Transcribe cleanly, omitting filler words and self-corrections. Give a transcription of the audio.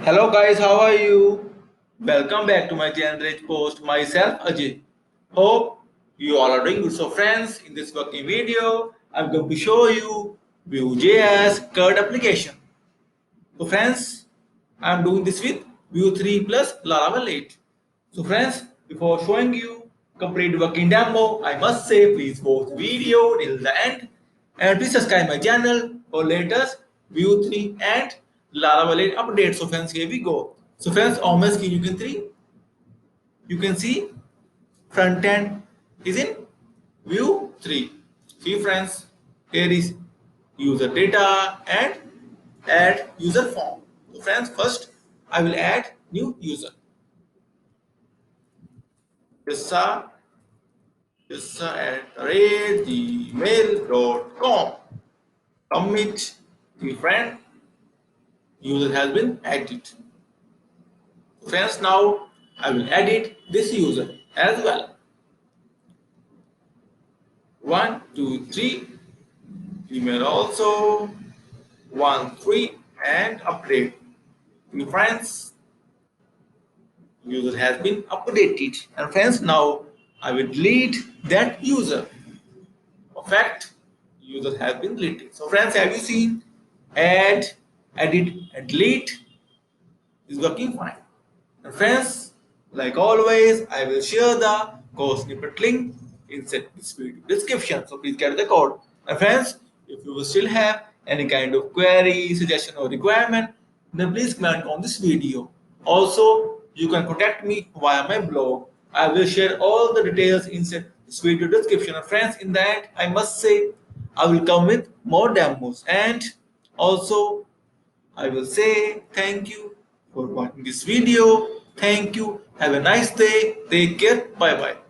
Hello guys, how are you? Welcome back to my channel Therichpost. Myself Ajay. Hope you all are doing good. So friends, in this working video, I'm going to show you Vuejs Crud application. So friends, I'm doing this with Vue 3 plus Laravel 8. So friends, before showing you complete working demo, I must say please watch video till the end and please subscribe my channel for latest Vue 3 and Laravel 8 updates. So friends, here we go. So friends, on my screen you can see front end is in Vue 3. See friends, here is user data and add user form. So friends, first I will add new user. issa@gmail.com. Commit the friend. User has been added. Friends, now I will edit this user as well. 1, 2, 3. Email also 1, 3 and update. Friends, user has been updated. And friends, now I will delete that user. Perfect. User has been deleted. So friends, have you seen add, edit, and delete is working fine. And friends, like always, I will share the code snippet link inside this video description. So please get the code. And friends, if you will still have any kind of query, suggestion, or requirement, then please comment on this video. Also, you can contact me via my blog. I will share all the details inside this video description. And friends, in that, I must say, I will come with more demos and also I will say thank you for watching this video. Thank you. Have a nice day. Take care. Bye bye.